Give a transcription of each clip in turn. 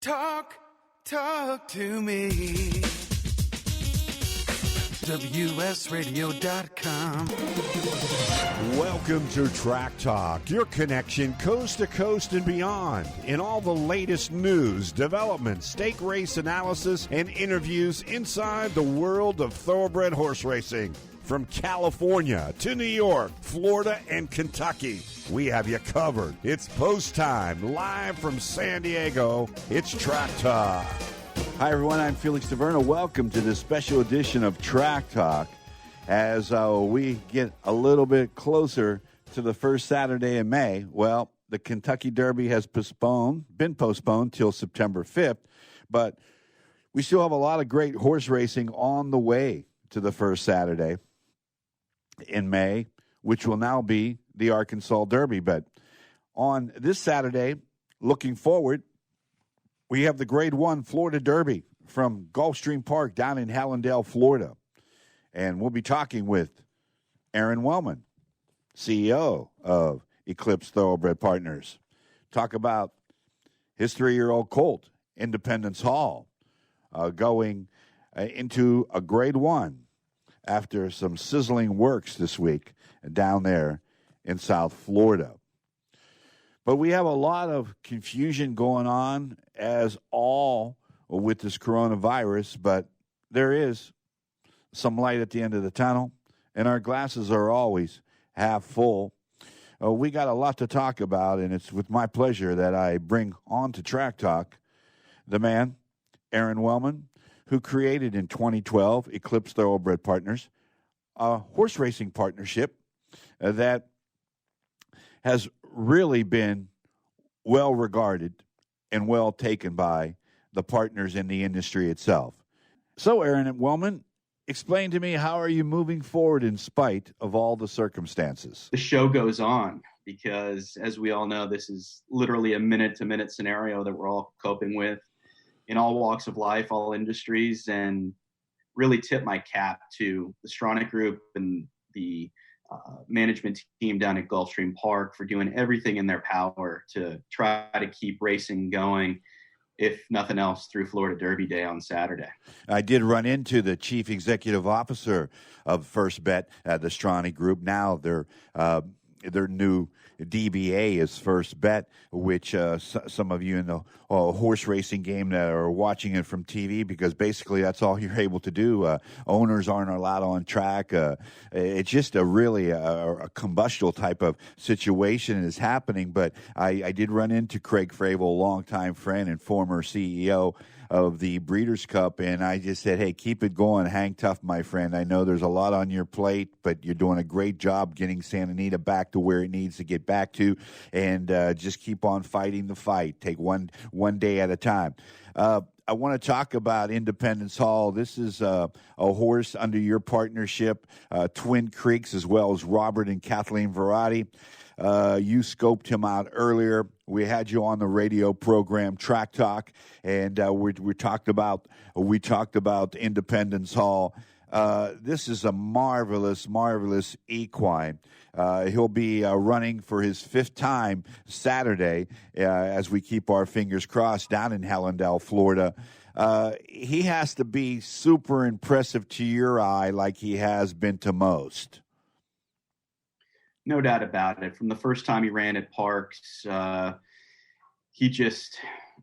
Talk to me. WSRadio.com. Welcome to Track Talk, your connection coast to coast and beyond in all the latest news, developments, stake race analysis, and interviews inside the world of thoroughbred horse racing. From California to New York, Florida, and Kentucky, we have you covered. It's post time, live from San Diego. It's Track Talk. Hi, everyone. I'm Felix Taverna. Welcome to this special edition of Track Talk as we get a little bit closer to the first Saturday in May. Well, the Kentucky Derby has been postponed till September 5th, but we still have a lot of great horse racing on the way to the first Saturday in May, which will now be the Arkansas Derby. But on this Saturday, looking forward, we have the Grade 1 Florida Derby from Gulfstream Park down in Hallandale, Florida. And we'll be talking with Aron Wellman, CEO of Eclipse Thoroughbred Partners. Talk about his 3-year-old colt, Independence Hall, going into a Grade 1 after some sizzling works this week down there in South Florida. But we have a lot of confusion going on as all with this coronavirus, but there is some light at the end of the tunnel, and our glasses are always half full. We got a lot to talk about, and it's with my pleasure that I bring on to Track Talk the man, Aron Wellman, who created in 2012 Eclipse Thoroughbred Partners, a horse racing partnership that has really been well regarded and well taken by the partners in the industry itself. So, Aron Wellman, explain to me, how are you moving forward in spite of all the circumstances? The show goes on because, as we all know, this is literally a minute-to-minute scenario that we're all coping with in all walks of life, all industries, and really tip my cap to the Stronach Group and the management team down at Gulfstream Park for doing everything in their power to try to keep racing going, if nothing else, through Florida Derby Day on Saturday. I did run into the chief executive officer of First Bet, the Stronach Group. Now their new DBA is First Bet, which some of you in the horse racing game that are watching it from TV, because basically that's all you're able to do. Owners aren't allowed on track. It's just a combustible type of situation is happening. But I did run into Craig Fravel, longtime friend and former CEO of the Breeders' Cup, and I just said, hey, keep it going, hang tough, my friend. I know there's a lot on your plate, but you're doing a great job getting Santa Anita back to where it needs to get back to, and just keep on fighting the fight. Take one day at a time. I want to talk about Independence Hall. This is a horse under your partnership, Twin Creeks, as well as Robert and Kathleen Verratti. You scoped him out earlier. We had you on the radio program Track Talk, and we talked about Independence Hall. This is a marvelous equine. He'll be running for his 5th time Saturday as we keep our fingers crossed down in Hallandale, Florida. He has to be super impressive to your eye, like he has been to most. No doubt about it. From the first time he ran at Parks, he just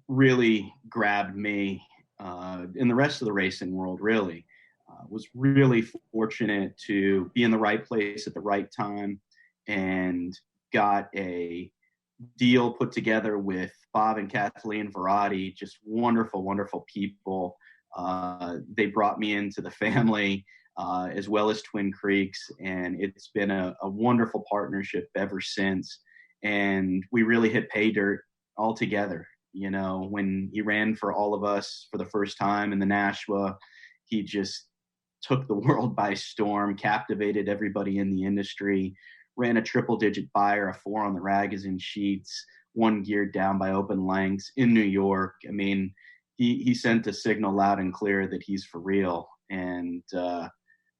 really grabbed me in the rest of the racing world, really. Was really fortunate to be in the right place at the right time and got a deal put together with Bob and Kathleen Verratti, just wonderful, wonderful people. They brought me into the family as well as Twin Creeks, and it's been a wonderful partnership ever since. And we really hit pay dirt all together. You know, when he ran for all of us for the first time in the Nashua, he just took the world by storm, captivated everybody in the industry, ran a triple-digit buyer, a 4 on the Ragazine sheets, 1 geared down by Open Lengths in New York. I mean, he sent a signal loud and clear that he's for real, and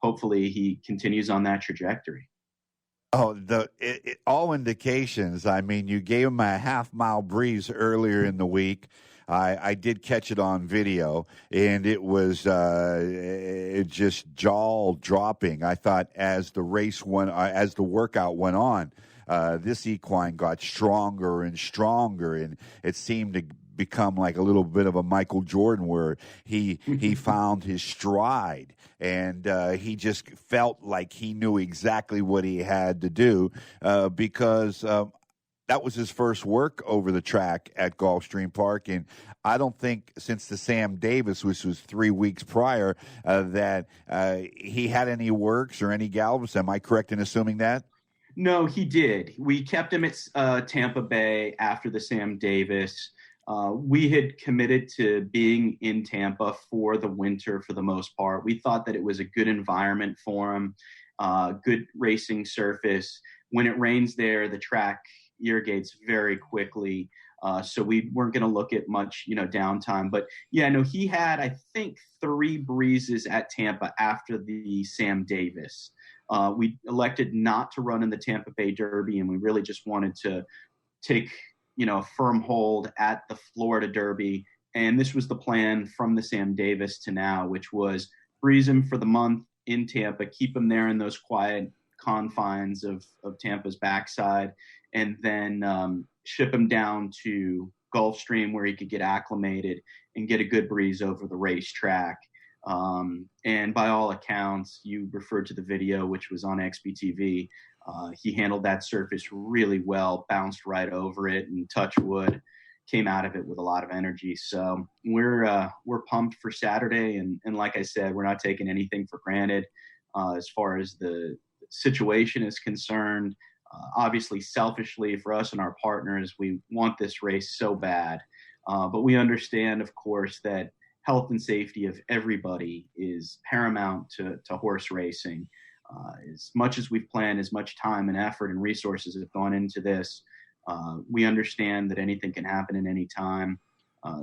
hopefully he continues on that trajectory. Oh, all indications. I mean, you gave him a half-mile breeze earlier in the week. I did catch it on video, and it was just jaw dropping. I thought as the as the workout went on, this equine got stronger and stronger, and it seemed to become like a little bit of a Michael Jordan, where he found his stride, and he just felt like he knew exactly what he had to do, because that was his first work over the track at Gulfstream Park. And I don't think since the Sam Davis, which was 3 weeks prior, that he had any works or any gallops. Am I correct in assuming that? No, he did. We kept him at Tampa Bay after the Sam Davis. We had committed to being in Tampa for the winter for the most part. We thought that it was a good environment for him, good racing surface. When it rains there, the track irrigates very quickly. So we weren't going to look at much, downtime. But yeah, no, he had, I think, 3 breezes at Tampa after the Sam Davis. We elected not to run in the Tampa Bay Derby, and we really just wanted to take, a firm hold at the Florida Derby. And this was the plan from the Sam Davis to now, which was breeze him for the month in Tampa, keep him there in those quiet confines of Tampa's backside, and then ship him down to Gulfstream where he could get acclimated and get a good breeze over the racetrack. And by all accounts, you referred to the video, which was on XBTV. He handled that surface really well, bounced right over it, and touch wood, came out of it with a lot of energy. So we're pumped for Saturday. And like I said, we're not taking anything for granted as far as the situation is concerned. Obviously, selfishly for us and our partners, we want this race so bad. But we understand, of course, that health and safety of everybody is paramount to horse racing. As much as we've planned, as much time and effort and resources have gone into this, we understand that anything can happen at any time.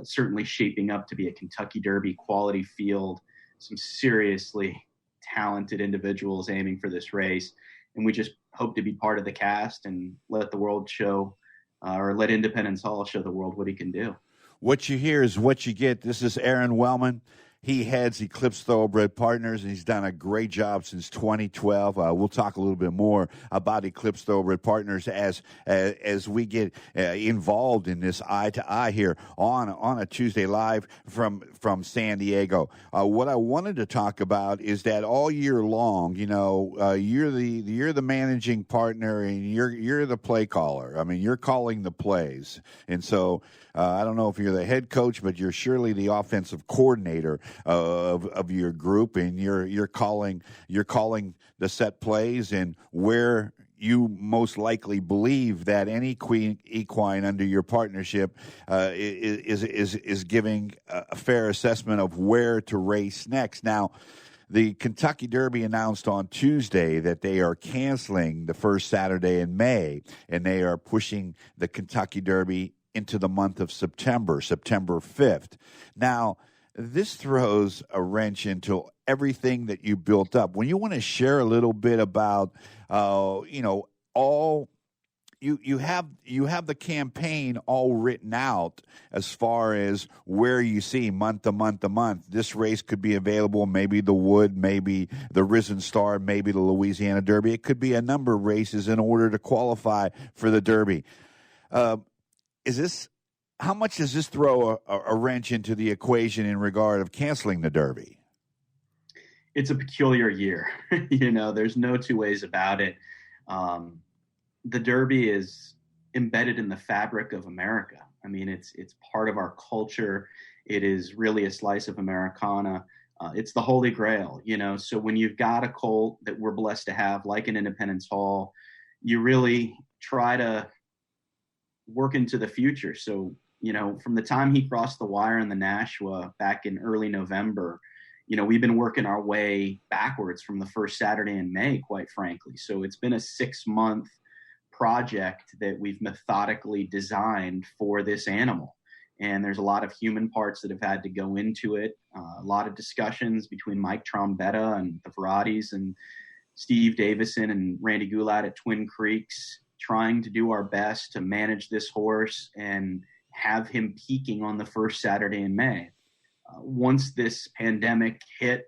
Certainly shaping up to be a Kentucky Derby quality field, some seriously talented individuals aiming for this race. And we just hope to be part of the cast and let the world show, or let Independence Hall show the world what he can do. What you hear is what you get. This is Aron Wellman. He heads Eclipse Thoroughbred Partners, and he's done a great job since 2012. We'll talk a little bit more about Eclipse Thoroughbred Partners as we get involved in this eye-to-eye here on a Tuesday live from San Diego. What I wanted to talk about is that all year long, you're the managing partner and you're the play caller. I mean, you're calling the plays, and so I don't know if you're the head coach, but you're surely the offensive coordinator of your group, and you're calling the set plays and where you most likely believe that any equine under your partnership is giving a fair assessment of where to race next. Now, the Kentucky Derby announced on Tuesday that they are canceling the first Saturday in May, and they are pushing the Kentucky Derby into the month of September 5th. Now, this throws a wrench into everything that you built up. When you want to share a little bit about, you have the campaign all written out as far as where you see month to month to month. This race could be available, maybe the Wood, maybe the Risen Star, maybe the Louisiana Derby. It could be a number of races in order to qualify for the Derby. How much does this throw a wrench into the equation in regard of canceling the Derby? It's a peculiar year. There's no two ways about it. The Derby is embedded in the fabric of America. I mean, it's part of our culture. It is really a slice of Americana. It's the Holy Grail, So when you've got a colt that we're blessed to have, like an Independence Hall, you really try to work into the future. So, from the time he crossed the wire in the Nashua back in early November, we've been working our way backwards from the first Saturday in May, quite frankly. So it's been a 6-month project that we've methodically designed for this animal. And there's a lot of human parts that have had to go into it. A lot of discussions between Mike Trombetta and the Veratis and Steve Davison and Randy Goulat at Twin Creeks, trying to do our best to manage this horse and have him peaking on the first Saturday in May. Once this pandemic hit,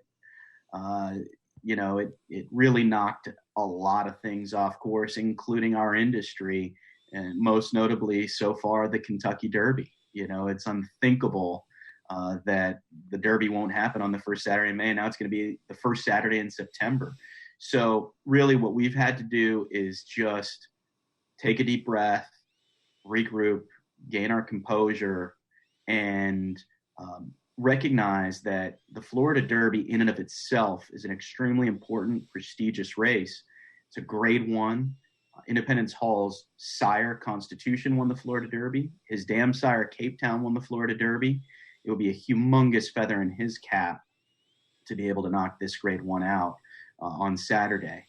it really knocked a lot of things off course, including our industry, and most notably so far the Kentucky Derby. It's unthinkable that the Derby won't happen on the first Saturday in May. Now it's going to be the first Saturday in September. So really what we've had to do is just take a deep breath, regroup, gain our composure, and recognize that the Florida Derby in and of itself is an extremely important, prestigious race. It's a grade one. Independence Hall's sire, Constitution, won the Florida Derby. His dam sire, Cape Town, won the Florida Derby. It will be a humongous feather in his cap to be able to knock this grade one out on Saturday.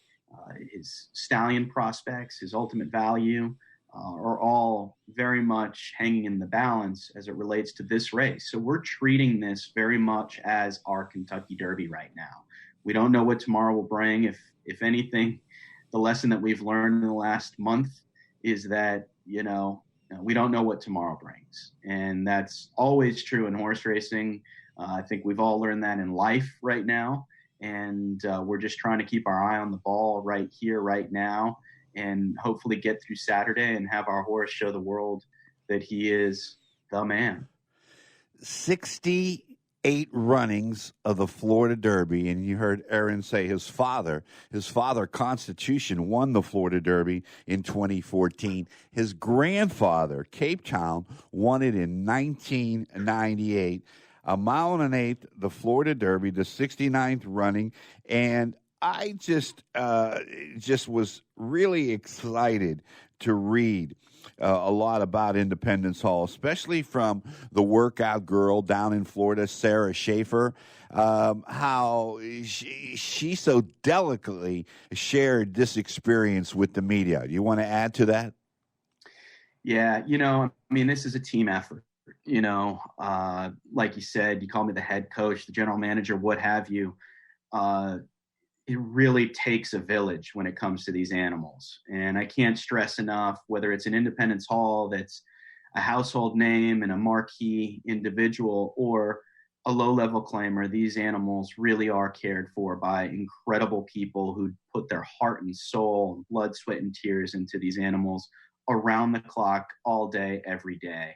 His stallion prospects, his ultimate value, are all very much hanging in the balance as it relates to this race. So we're treating this very much as our Kentucky Derby right now. We don't know what tomorrow will bring. If anything, the lesson that we've learned in the last month is that, we don't know what tomorrow brings. And that's always true in horse racing. I think we've all learned that in life right now. And we're just trying to keep our eye on the ball right here, right now, and hopefully get through Saturday and have our horse show the world that he is the man. 68 runnings of the Florida Derby, and you heard Aron say his father, Constitution, won the Florida Derby in 2014. His grandfather, Cape Town, won it in 1998. A mile and an eighth, the Florida Derby, the 69th running, and I just was really excited to read a lot about Independence Hall, especially from the workout girl down in Florida, Sarah Schaefer, how she so delicately shared this experience with the media. Do you want to add to that? Yeah, this is a team effort. Like you said, you call me the head coach, the general manager, what have you. It really takes a village when it comes to these animals. And I can't stress enough, whether it's an Independence Hall that's a household name and a marquee individual or a low-level claimer, these animals really are cared for by incredible people who put their heart and soul, blood, sweat, and tears into these animals around the clock, all day, every day.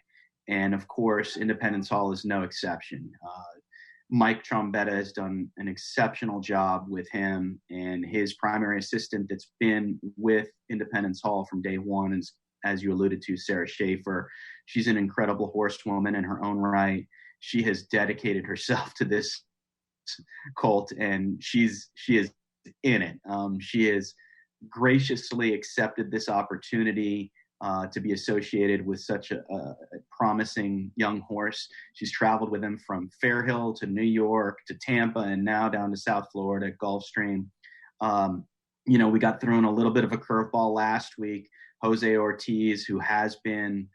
And of course, Independence Hall is no exception. Mike Trombetta has done an exceptional job with him, and his primary assistant that's been with Independence Hall from day one is, as you alluded to, Sarah Schaefer. She's an incredible horsewoman in her own right. She has dedicated herself to this colt, and she is in it. She has graciously accepted this opportunity to be associated with such a promising young horse. She's traveled with him from Fairhill to New York to Tampa and now down to South Florida at Gulfstream. We got thrown a little bit of a curveball last week. Jose Ortiz, who has been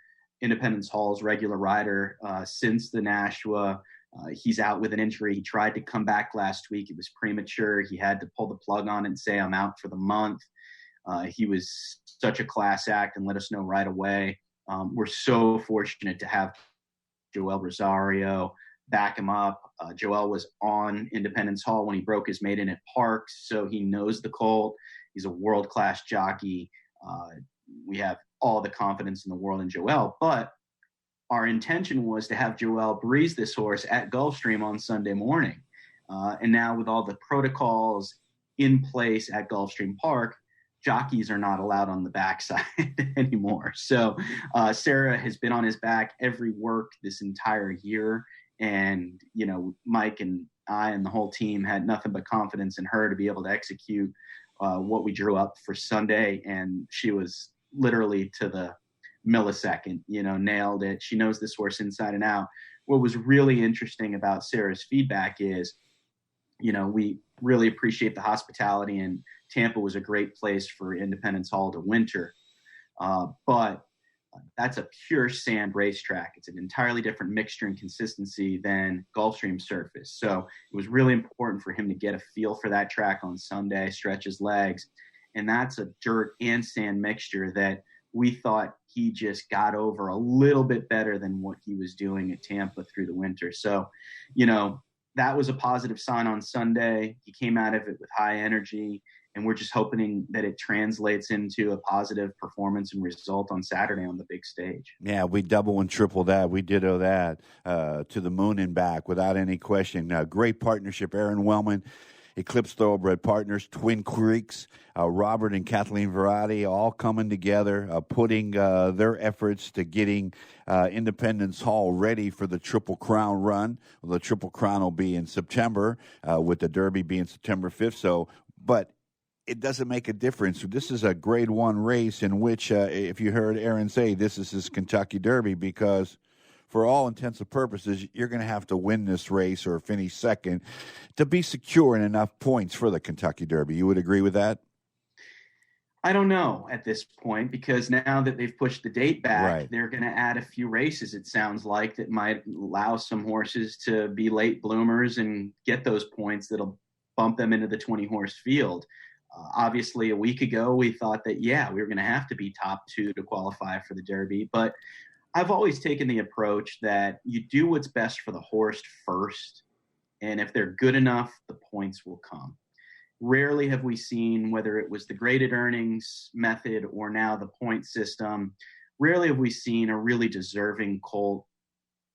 Independence Hall's regular rider since the Nashua, he's out with an injury. He tried to come back last week. It was premature. He had to pull the plug on it and say, I'm out for the month. He was such a class act and let us know right away. We're so fortunate to have Joel Rosario back him up. Joel was on Independence Hall when he broke his maiden at Parks, so he knows the colt. He's a world-class jockey. We have all the confidence in the world in Joel, but our intention was to have Joel breeze this horse at Gulfstream on Sunday morning. And now with all the protocols in place at Gulfstream Park, jockeys are not allowed on the backside anymore. So Sarah has been on his back every work this entire year. And, Mike and I and the whole team had nothing but confidence in her to be able to execute what we drew up for Sunday. And she was literally to the millisecond, nailed it. She knows this horse inside and out. What was really interesting about Sarah's feedback is, we really appreciate the hospitality, and Tampa was a great place for Independence Hall to winter. But that's a pure sand racetrack. It's an entirely different mixture and consistency than Gulfstream surface. So it was really important for him to get a feel for that track on Sunday, stretch his legs. And that's a dirt and sand mixture that we thought he just got over a little bit better than what he was doing at Tampa through the winter. So, that was a positive sign on Sunday. He came out of it with high energy, and we're just hoping that it translates into a positive performance and result on Saturday on the big stage. Yeah, we double and triple that. We ditto that to the moon and back without any question. Great partnership, Aron Wellman, Eclipse Thoroughbred partners, Twin Creeks, Robert and Kathleen Verratti, all coming together, putting their efforts to getting Independence Hall ready for the Triple Crown run. Well, the Triple Crown will be in September, with the Derby being September 5th. But it doesn't make a difference. This is a Grade 1 race in which, if you heard Aron say, this is his Kentucky Derby, because for all intents and purposes, you're going to have to win this race or finish second to be secure in enough points for the Kentucky Derby. You would agree with that? I don't know at this point, because now that they've pushed the date back, right, they're going to add a few races, it sounds like, that might allow some horses to be late bloomers and get those points that'll bump them into the 20-horse field. Obviously, a week ago, we thought that, we were going to have to be top 2 to qualify for the Derby. But I've always taken the approach that you do what's best for the horse first. And if they're good enough, the points will come. Rarely have we seen, whether it was the graded earnings method or now the point system, rarely have we seen a really deserving colt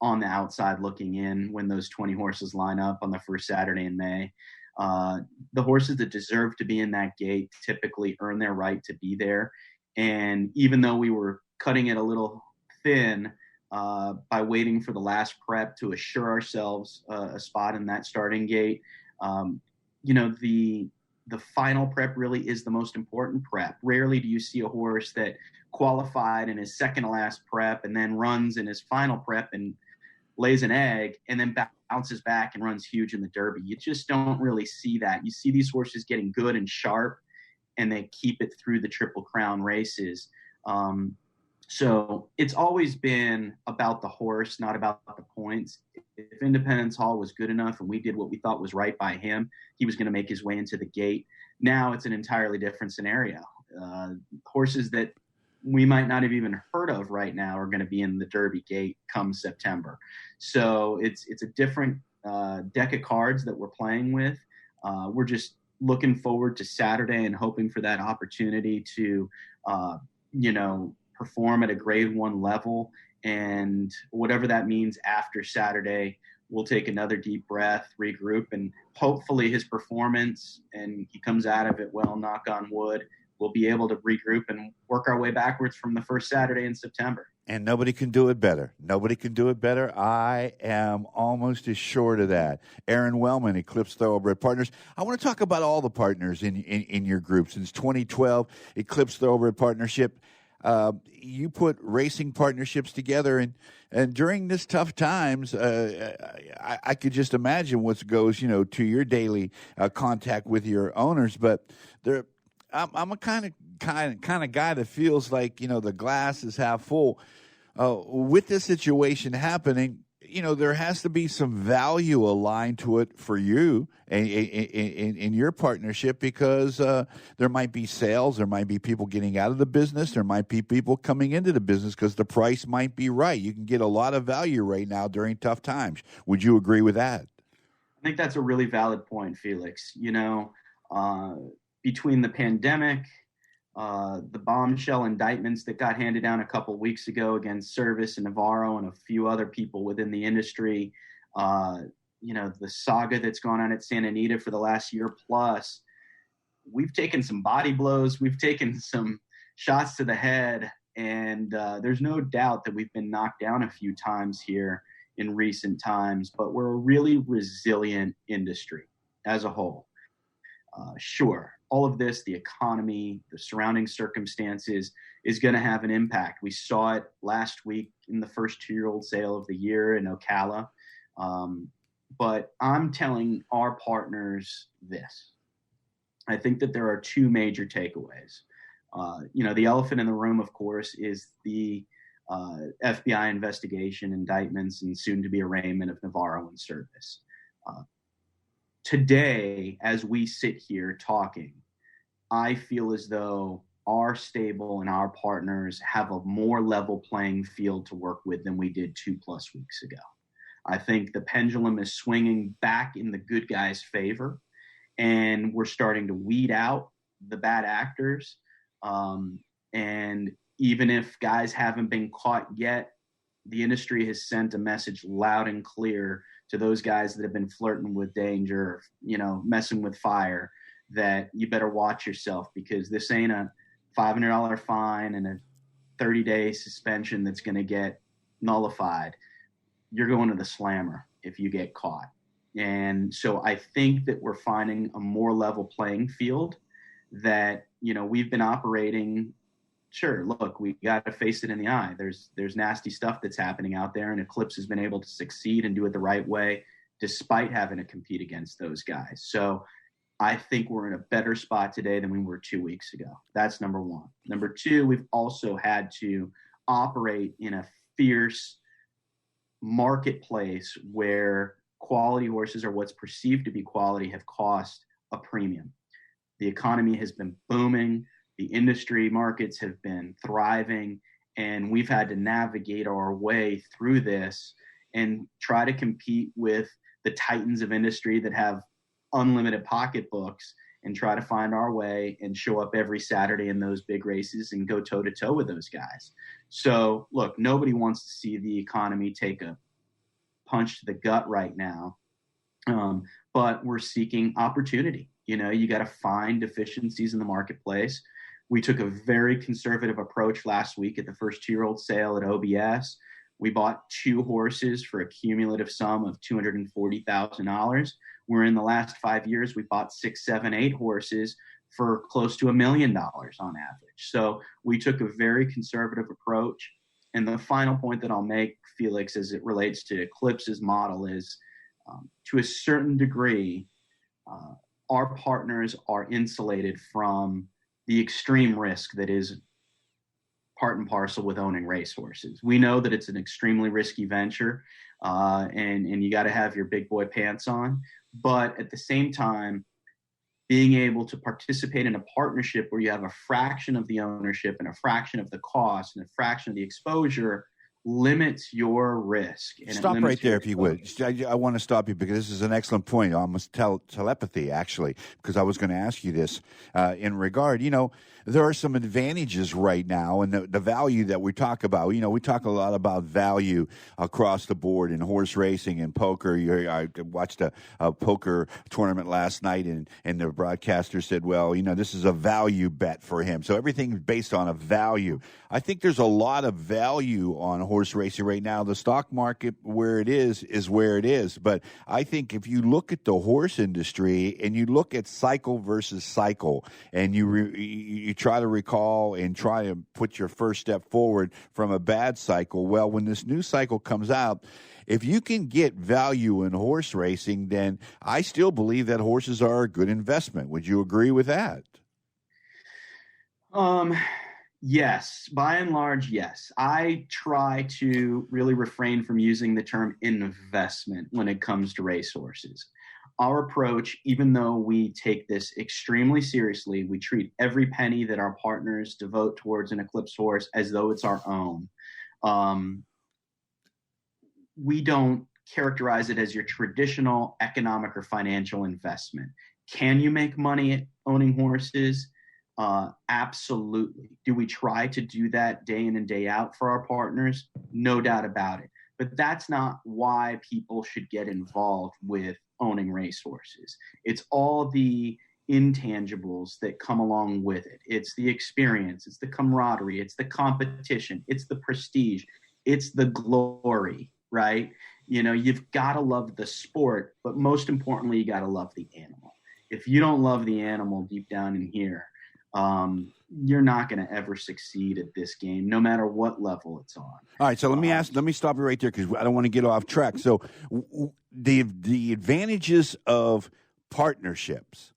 on the outside looking in when those 20 horses line up on the first Saturday in May. The horses that deserve to be in that gate typically earn their right to be there. And even though we were cutting it a little thin by waiting for the last prep to assure ourselves a spot in that starting gate, the final prep really is the most important prep. Rarely do you see a horse that qualified in his second to last prep and then runs in his final prep and lays an egg and then bounces back and runs huge in the Derby. You just don't really see that. You see these horses getting good and sharp, and they keep it through the Triple Crown races. So it's always been about the horse, not about the points. If Independence Hall was good enough and we did what we thought was right by him, he was going to make his way into the gate. Now it's an entirely different scenario. Horses that we might not have even heard of right now are going to be in the Derby gate come September. So it's a different deck of cards that we're playing with. We're just looking forward to Saturday and hoping for that opportunity to, perform at a Grade 1 level. And whatever that means after Saturday, we'll take another deep breath, regroup, and hopefully his performance, and he comes out of it well, knock on wood, we'll be able to regroup and work our way backwards from the first Saturday in September. And nobody can do it better. Nobody can do it better. I am almost assured of that. Aron Wellman, Eclipse Thoroughbred Partners. I want to talk about all the partners in your group. Since 2012, Eclipse Thoroughbred Partnership, you put racing partnerships together, and during this tough times, I could just imagine what goes, to your daily contact with your owners. But I'm a kind of guy that feels like, the glass is half full. With this situation happening, there has to be some value aligned to it for you in your partnership, because there might be sales, there might be people getting out of the business, there might be people coming into the business because the price might be right. You can get a lot of value right now during tough times. Would you agree with that? I think that's a really valid point, Felix. Between the pandemic, the bombshell indictments that got handed down a couple weeks ago against Service and Navarro and a few other people within the industry, the saga that's gone on at Santa Anita for the last year plus, we've taken some body blows, we've taken some shots to the head, and there's no doubt that we've been knocked down a few times here in recent times, but we're a really resilient industry as a whole. Sure, all of this, the economy, the surrounding circumstances, is going to have an impact. We saw it last week in the first 2-year-old sale of the year in Ocala. But I'm telling our partners this. I think that there are 2 major takeaways. The elephant in the room, of course, is the FBI investigation, indictments, and soon-to-be arraignment of Navarro and Service. Today, as we sit here talking, I feel as though our stable and our partners have a more level playing field to work with than we did 2+ weeks ago. I think the pendulum is swinging back in the good guys' favor, and we're starting to weed out the bad actors. And even if guys haven't been caught yet, the industry has sent a message loud and clear to those guys that have been flirting with danger, messing with fire, that you better watch yourself, because this ain't a $500 fine and a 30-day suspension that's going to get nullified. You're going to the slammer if you get caught. And so I think that we're finding a more level playing field that, we've been operating. Sure, look, we got to face it in the eye. There's nasty stuff that's happening out there, and Eclipse has been able to succeed and do it the right way despite having to compete against those guys. So I think we're in a better spot today than we were 2 weeks ago. That's number one. Number two, we've also had to operate in a fierce marketplace where quality horses, or what's perceived to be quality, have cost a premium. The economy has been booming. The industry markets have been thriving, and we've had to navigate our way through this and try to compete with the titans of industry that have unlimited pocketbooks, and try to find our way and show up every Saturday in those big races and go toe to toe with those guys. So look, nobody wants to see the economy take a punch to the gut right now. But we're seeking opportunity. You got to find deficiencies in the marketplace. We took a very conservative approach last week at the first 2-year-old sale at OBS. We bought 2 horses for a cumulative sum of $240,000. Where in the last 5 years, we bought 6, 7, 8 horses for close to $1 million on average. So we took a very conservative approach. And the final point that I'll make, Felix, as it relates to Eclipse's model is, to a certain degree, our partners are insulated from the extreme risk that is part and parcel with owning racehorses. We know that it's an extremely risky venture, and you got to have your big boy pants on. But at the same time, being able to participate in a partnership where you have a fraction of the ownership and a fraction of the cost and a fraction of the exposure limits your risk. And stop right there, if you would. I want to stop you because this is an excellent point. Almost telepathy, actually, because I was going to ask you this in regard. There are some advantages right now, and the value that we talk about. We talk a lot about value across the board in horse racing and poker. I watched a poker tournament last night, and the broadcaster said, well, this is a value bet for him. So everything's based on a value. I think there's a lot of value on horse racing right now. The stock market, where it is where it is. But I think if you look at the horse industry and you look at cycle versus cycle, and you try to recall and try to put your first step forward from a bad cycle, well, when this new cycle comes out, if you can get value in horse racing, then I still believe that horses are a good investment. Would you agree with that? Yes, by and large, yes. I try to really refrain from using the term investment when it comes to racehorses. Our approach, even though we take this extremely seriously, we treat every penny that our partners devote towards an Eclipse horse as though it's our own. We don't characterize it as your traditional economic or financial investment. Can you make money owning horses? Absolutely. Do we try to do that day in and day out for our partners? No doubt about it. But that's not why people should get involved with owning racehorses. It's all the intangibles that come along with it. It's the experience, it's the camaraderie, it's the competition, it's the prestige, it's the glory, right? You've got to love the sport, but most importantly, you got to love the animal. If you don't love the animal deep down in here, you're not going to ever succeed at this game, no matter what level it's on. All right, so let me stop you right there because I don't want to get off track. So the advantages of partnerships,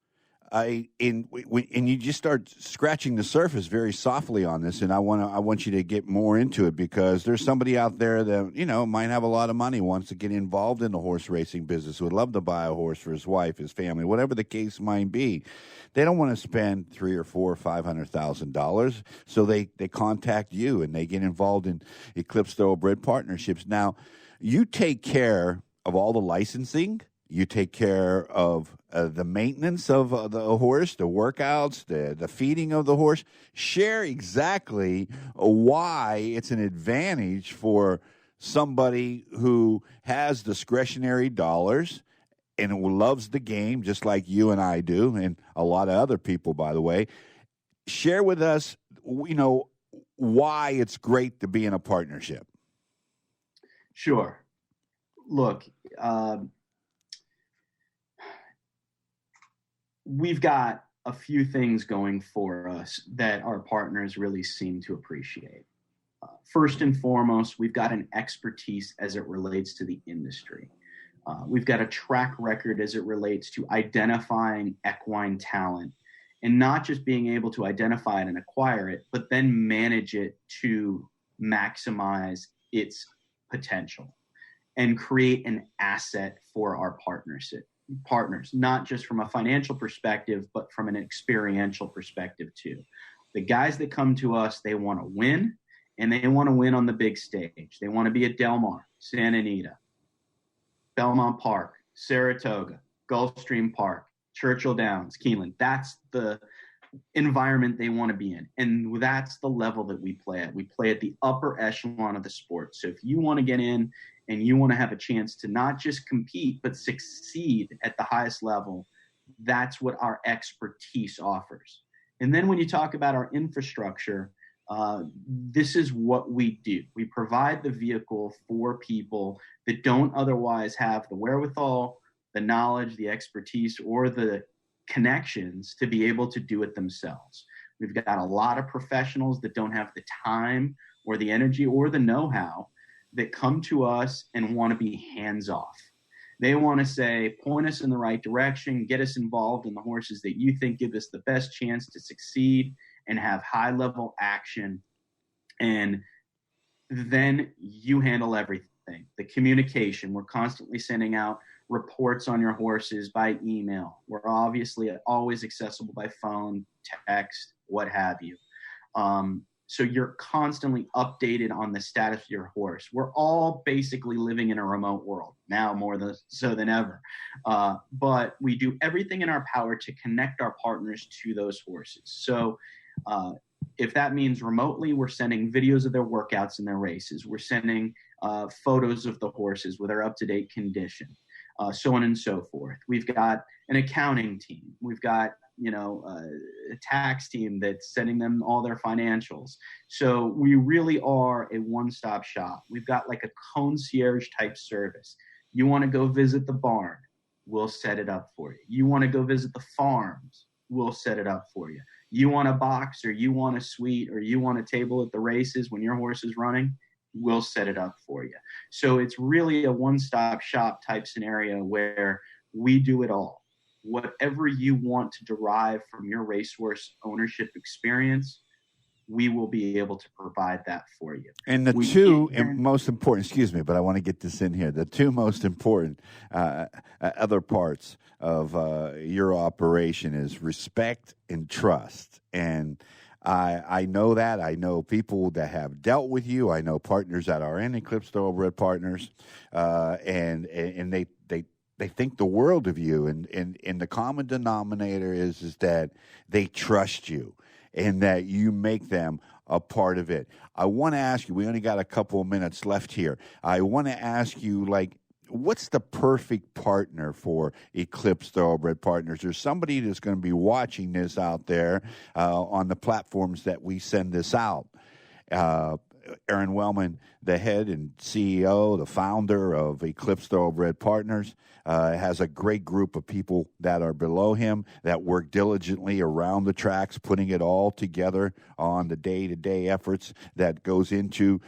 and you just start scratching the surface very softly on this, and I want you to get more into it, because there's somebody out there that might have a lot of money, wants to get involved in the horse racing business, would love to buy a horse for his wife, his family, whatever the case might be. They don't want to spend $300,000 or $400,000 or $500,000, so they contact you and they get involved in Eclipse Thoroughbred partnerships. Now, you take care of all the licensing. You take care of the maintenance of the horse, the workouts, the feeding of the horse. Share exactly why it's an advantage for somebody who has discretionary dollars and who loves the game just like you and I do, and a lot of other people, by the way. Share with us, why it's great to be in a partnership. Sure. Look, we've got a few things going for us that our partners really seem to appreciate. First and foremost, we've got an expertise as it relates to the industry. We've got a track record as it relates to identifying equine talent, and not just being able to identify it and acquire it, but then manage it to maximize its potential and create an asset for our partners, not just from a financial perspective, but from an experiential perspective too. The guys that come to us, they want to win, and they want to win on the big stage. They want to be at Del Mar, Santa Anita, Belmont Park, Saratoga, Gulfstream Park, Churchill Downs, Keeneland. That's the environment they want to be in. And that's the level that we play at. We play at the upper echelon of the sport. So if you want to get in and you want to have a chance to not just compete, but succeed at the highest level, that's what our expertise offers. And then when you talk about our infrastructure, this is what we do. We provide the vehicle for people that don't otherwise have the wherewithal, the knowledge, the expertise, or the connections to be able to do it themselves. We've got a lot of professionals that don't have the time or the energy or the know-how that come to us and want to be hands-off. They want to say, point us in the right direction, get us involved in the horses that you think give us the best chance to succeed and have high-level action. And then you handle everything. The communication, we're constantly sending out reports on your horses by email. We're obviously always accessible by phone, text, what have you. So you're constantly updated on the status of your horse. We're all basically living in a remote world now, more so than ever. But we do everything in our power to connect our partners to those horses. So if that means remotely, we're sending videos of their workouts and their races. We're sending photos of the horses with their up-to-date condition, so on and so forth. We've got an accounting team. We've got a tax team that's sending them all their financials. So we really are a one-stop shop. We've got like a concierge type service. You want to go visit the barn, we'll set it up for you. You want to go visit the farms, we'll set it up for you. You want a box, or you want a suite, or you want a table at the races when your horse is running, we'll set it up for you. So it's really a one-stop shop type scenario where we do it all. Whatever you want to derive from your racehorse ownership experience, we will be able to provide that for you. And most important, excuse me, but I want to get this in here. The two most important other parts of your operation is respect and trust. And I know that. I know people that have dealt with you. I know partners that are in Eclipse Thoroughbred partners, and they think the world of you, and the common denominator is that they trust you and that you make them a part of it. I want to ask you, we only got a couple of minutes left here. I want to ask you, what's the perfect partner for Eclipse Thoroughbred partners? There's somebody that's going to be watching this out there on the platforms that we send this out. Aron Wellman, the head and CEO, the founder of Eclipse Thoroughbred Partners, has a great group of people that are below him that work diligently around the tracks, putting it all together on the day-to-day efforts that goes into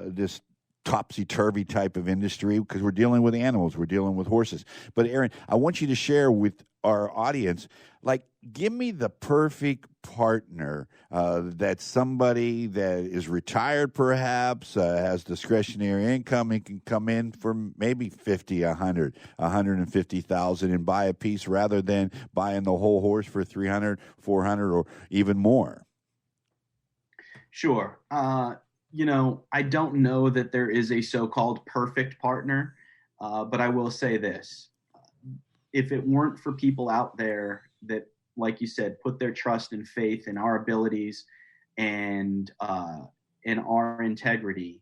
this topsy-turvy type of industry, because we're dealing with animals, we're dealing with horses. But Aron, I want you to share with our audience, give me the perfect partner. That's somebody that is retired, perhaps, has discretionary income, and can come in for maybe 50, 100, 150,000 and buy a piece rather than buying the whole horse for 300, 400, or even more. Sure. I don't know that there is a so-called perfect partner, but I will say this. If it weren't for people out there that, like you said, put their trust and faith in our abilities and in our integrity,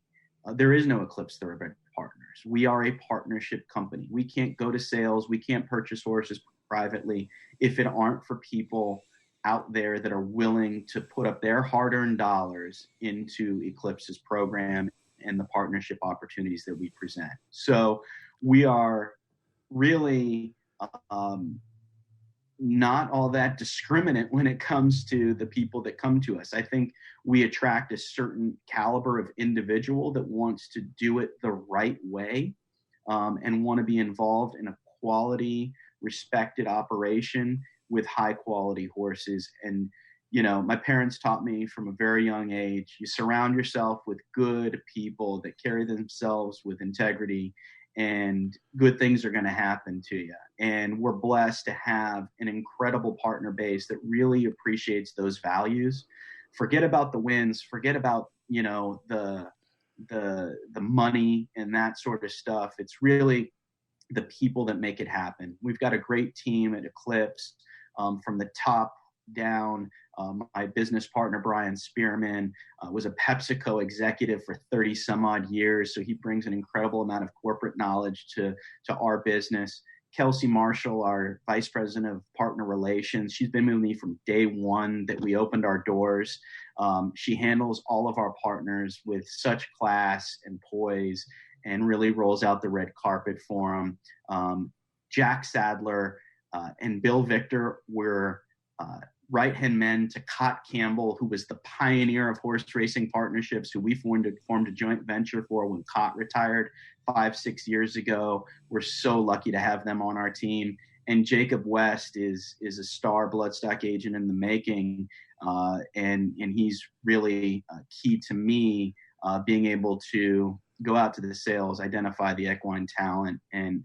there is no Eclipse Thoroughbred partners. We are a partnership company. We can't go to sales. We can't purchase horses privately if it aren't for people out there that are willing to put up their hard-earned dollars into Eclipse's program and the partnership opportunities that we present. So we are really not all that discriminate when it comes to the people that come to us. I think we attract a certain caliber of individual that wants to do it the right way, and want to be involved in a quality, respected operation with high quality horses. And, my parents taught me from a very young age, you surround yourself with good people that carry themselves with integrity, and good things are going to happen to you. And we're blessed to have an incredible partner base that really appreciates those values. Forget about the wins, forget about, the money and that sort of stuff. It's really the people that make it happen. We've got a great team at Eclipse, from the top down. My business partner, Brian Spearman, was a PepsiCo executive for 30 some odd years. So he brings an incredible amount of corporate knowledge to our business. Kelsey Marshall, our vice president of partner relations, she's been with me from day one that we opened our doors. She handles all of our partners with such class and poise and really rolls out the red carpet for them. Jack Sadler and Bill Victor were right-hand men to Cott Campbell, who was the pioneer of horse racing partnerships, who we formed a joint venture for when Cott retired 5-6 years ago. We're so lucky to have them on our team. And Jacob West is a star bloodstock agent in the making, and he's really key to me being able to go out to the sales, identify the equine talent, and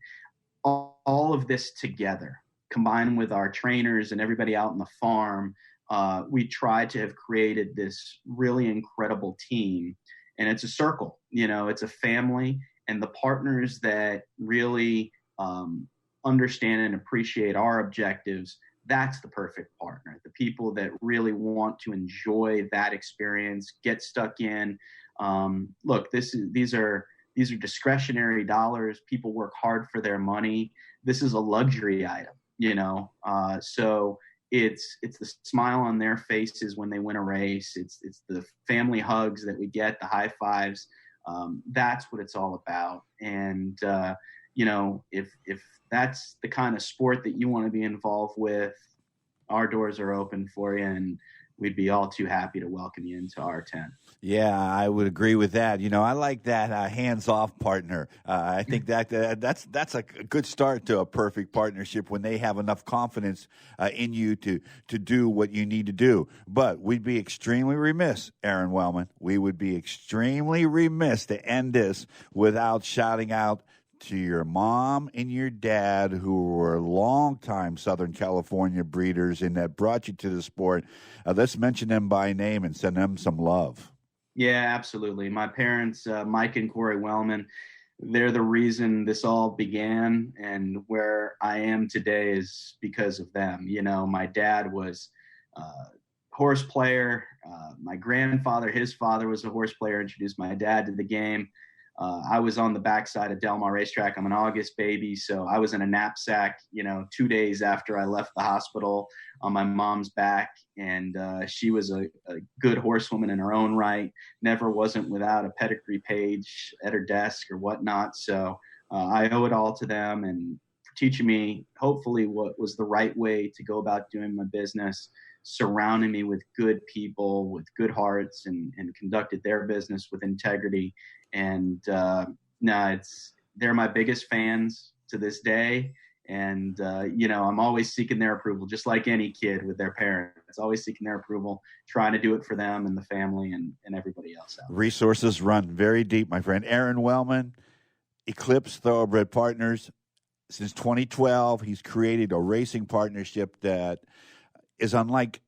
all of this together, combined with our trainers and everybody out on the farm, we try to have created this really incredible team. And it's a circle, it's a family, and the partners that really understand and appreciate our objectives, that's the perfect partner. The people that really want to enjoy that experience, get stuck in. Look, these are discretionary dollars. People work hard for their money. This is a luxury item. So it's the smile on their faces when they win a race. It's the family hugs that we get, the high fives. That's what it's all about. And, if that's the kind of sport that you want to be involved with, our doors are open for you, and we'd be all too happy to welcome you into our tent. Yeah, I would agree with that. I like that hands-off partner. I think that's a good start to a perfect partnership when they have enough confidence in you to do what you need to do. But we'd be extremely remiss, Aron Wellman. We would be extremely remiss to end this without shouting out to your mom and your dad, who were longtime Southern California breeders and that brought you to the sport. Let's mention them by name and send them some love. Yeah, absolutely. My parents, Mike and Corey Wellman, they're the reason this all began, and where I am today is because of them. My dad was a horse player. My grandfather, his father, was a horse player, introduced my dad to the game. I was on the backside of Del Mar Racetrack. I'm an August baby, so I was in a knapsack, 2 days after I left the hospital on my mom's back. And she was a good horsewoman in her own right, never wasn't without a pedigree page at her desk or whatnot. So I owe it all to them, and for teaching me, hopefully, what was the right way to go about doing my business, surrounding me with good people, with good hearts, and conducted their business with integrity. And they're my biggest fans to this day. And, I'm always seeking their approval, just like any kid with their parents, always seeking their approval, trying to do it for them and the family and everybody else out there. Resources run very deep, my friend. Aron Wellman, Eclipse Thoroughbred Partners. Since 2012, he's created a racing partnership that is unlike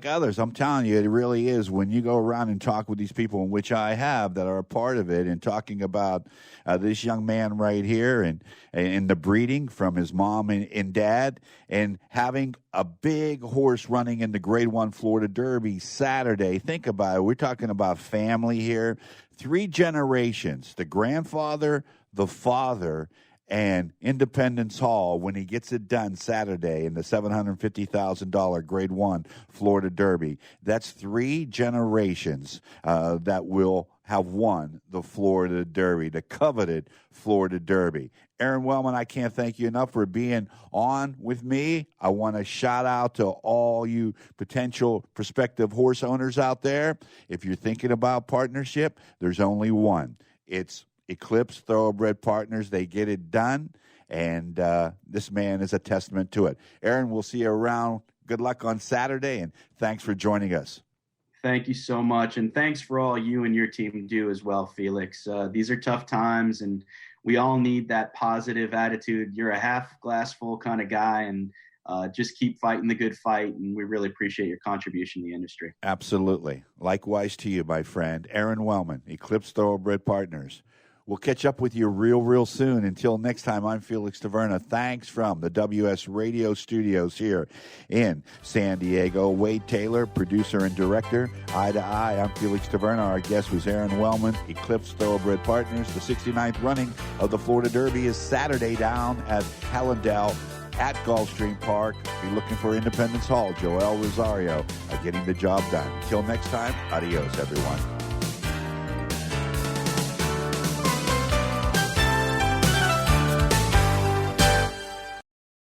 others. I'm telling you, it really is. When you go around and talk with these people, in which I have, that are a part of it, and talking about this young man right here and the breeding from his mom and dad, and having a big horse running in the Grade 1 Florida Derby Saturday. Think about it. We're talking about family here. 3 generations, the grandfather, the father, and Independence Hall, when he gets it done Saturday in the $750,000 Grade 1 Florida Derby. That's 3 generations that will have won the Florida Derby, the coveted Florida Derby. Aron Wellman, I can't thank you enough for being on with me. I want to shout out to all you potential prospective horse owners out there. If you're thinking about partnership, there's only one. It's Eclipse Thoroughbred Partners. They get it done, and this man is a testament to it. Aron, we'll see you around. Good luck on Saturday, and thanks for joining us. Thank you so much, and thanks for all you and your team do as well, Felix. These are tough times, and we all need that positive attitude. You're a half glass full kind of guy, and just keep fighting the good fight, and we really appreciate your contribution to the industry. Absolutely. Likewise to you, my friend. Aron Wellman, Eclipse Thoroughbred Partners. We'll catch up with you real soon. Until next time, I'm Felix Taverna. Thanks from the WS Radio Studios here in San Diego. Wade Taylor, producer and director. Eye to Eye, I'm Felix Taverna. Our guest was Aron Wellman, Eclipse Thoroughbred Partners. The 69th running of the Florida Derby is Saturday down at Hallandale at Gulfstream Park. Be looking for Independence Hall. Joel Rosario getting the job done. Until next time, adios, everyone.